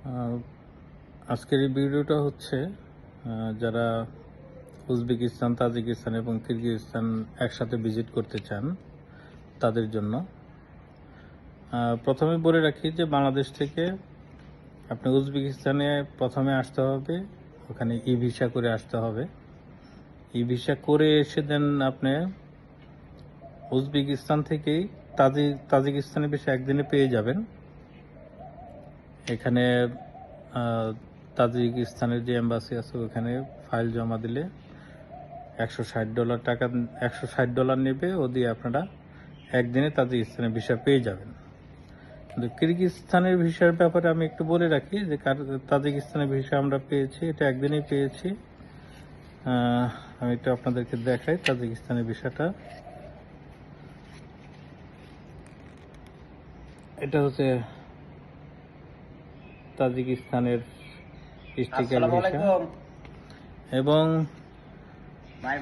আহ, আজকের এই ভিডিওটা হচ্ছে যারা উজবেকিস্তান, তাজিকিস্তান এবং কিরগিজস্তান একসাথে ভিজিট করতে চান তাদের জন্য। প্রথমে বলে রাখি যে বাংলাদেশ থেকে আপনি উজবেকিস্তানে প্রথমে আসতে হবে, ওখানে ই ভিসা করে আসতে হবে। ই ভিসা করে এসে দেন আপনি উজবেকিস্তান থেকেই তাজিকিস্তানের ভিসা একদিনে পেয়ে যাবেন। এখানে তাজিকিস্তানের যে এম্বাসি আছে ওখানে ফাইল জমা দিলে $160 নেবে, ও দিয়ে আপনারা একদিনে তাজিকিস্তানের ভিসা পেয়ে যাবেন। কিন্তু কিরগিজস্তানের ভিসার ব্যাপারে আমি একটু বলে রাখি যে তাজিকিস্তানের ভিসা আমরা পেয়েছি, এটা একদিনেই পেয়েছি। আমি একটু আপনাদেরকে দেখাই তাজিকিস্তানের ভিসাটা। এটা হচ্ছে তাজিকিস্তানের স্টিকার ভিসা। এবং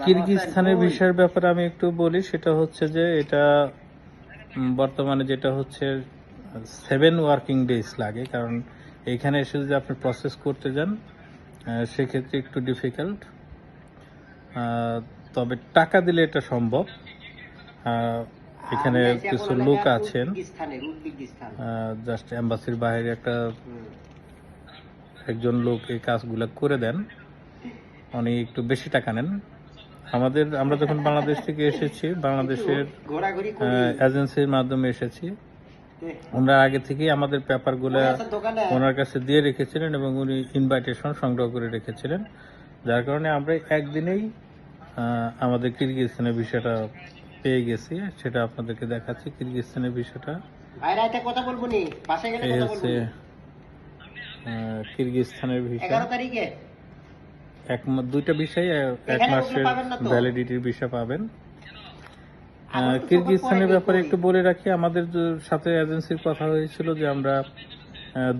কিরগিজস্তানের ভিসার ব্যাপারে আমি একটু বলি, সেটা হচ্ছে যে এটা বর্তমানে যেটা হচ্ছে 7 ওয়ার্কিং ডেজ লাগে, কারণ এইখানে এসে যদি আপনি প্রসেস করতে যান সেক্ষেত্রে একটু ডিফিকাল্ট। তবে টাকা দিলে এটা সম্ভব। এখানে কিছু লোক আছেন, জাস্ট এম্বাসির বাইরে একজন লোক এই কাজগুলো করে দেন, উনি একটু বেশি টাকা নেন। আমরা যখন বাংলাদেশ থেকে এসেছি, বাংলাদেশের এজেন্সির মাধ্যমে এসেছি, ওনারা আগে থেকেই আমাদের পেপারগুলো ওনার কাছে দিয়ে রেখেছিলেন এবং উনি ইনভাইটেশন সংগ্রহ করে রেখেছিলেন, যার কারণে আমরা একদিনেই আমাদের কিরগিজস্তানের বিষয়টা পেয়ে গেছি। সেটা আপনাদেরকে দেখাচ্ছি। কিরগিজস্তানের বিষয়টা এই হচ্ছে কিরগিজস্তানের ভিসা। দুইটা বিষয়, 1 মাসের ভ্যালিডিটির ভিসা পাবেন। কিরগিজস্তানের ব্যাপারে একটু বলে রাখি, আমাদের সাথে এজেন্সির কথা হয়েছিল যে আমরা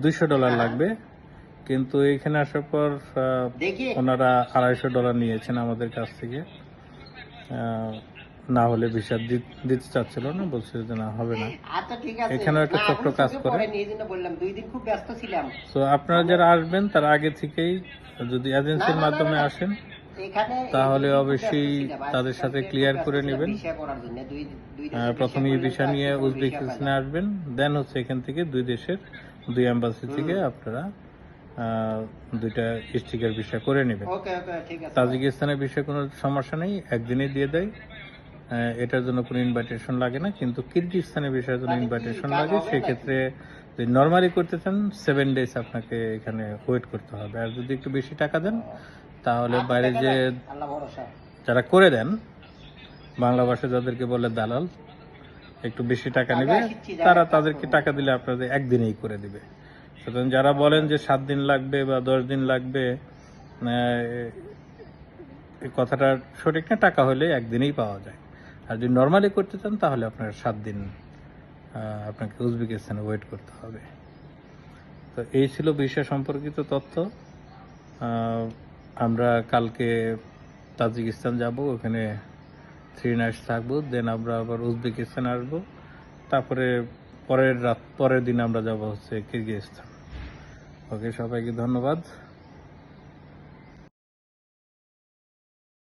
$200 লাগবে, কিন্তু এখানে আসার পর ওনারা $250 নিয়েছেন আমাদের কাছ থেকে। না হলে ভিসা দিতে চাচ্ছিল না, বলছিল যে না, হবে না। এখানে একটা চক্র কাজ করে। তো আপনারা যারা আসবেন তারা আগে থেকেই যদি এজেন্সির মাধ্যমে আসেন তাহলে অবশ্যই তাদের সাথে ক্লিয়ার করে নেবেন। প্রথমে এই ভিসা নিয়ে উজবেকিস্তানে আসবেন, দেন হচ্ছে এখান থেকে দুই দেশের দুই এম্বাসি থেকে আপনারা দুইটা স্টিকার ভিসা করে নেবেন। তাজিকিস্তানের বিষয়ে কোনো সমস্যা নেই, একদিনে দিয়ে দেয়, এটার জন্য কোনো ইনভাইটেশন লাগে না। কিন্তু কিরগিজস্তানের বিষয়ের জন্য ইনভাইটেশন লাগে। সেক্ষেত্রে যদি নর্মালি করতে চান 7 ডেজ আপনাকে এখানে ওয়েট করতে হবে। আর যদি একটু বেশি টাকা দেন তাহলে বাইরে যে যারা করে দেন, বাংলা ভাষায় যাদেরকে বলে দালাল, একটু বেশি টাকা নেবে, তাদেরকে টাকা দিলে আপনাদের একদিনেই করে দিবে। সুতরাং যারা বলেন যে 7 দিন লাগবে বা 10 দিন লাগবে, এই কথাটা সঠিক না। টাকা হলে একদিনেই পাওয়া যায়। আর যদি নর্মালি করতে চান তাহলে আপনার 7 দিন আপনাকে উজবেকিস্তানে ওয়েট করতে হবে। তো এই ছিল ভিসা সম্পর্কিত তথ্য। আমরা কালকে তাজিকিস্তান যাব, ওখানে 3 নাইটস থাকবো, দেন আমরা আবার উজবেকিস্তান আসবো। তারপরে পরের দিন আমরা যাব হচ্ছে কিরগিজস্তান। ওকে, সবাইকে ধন্যবাদ।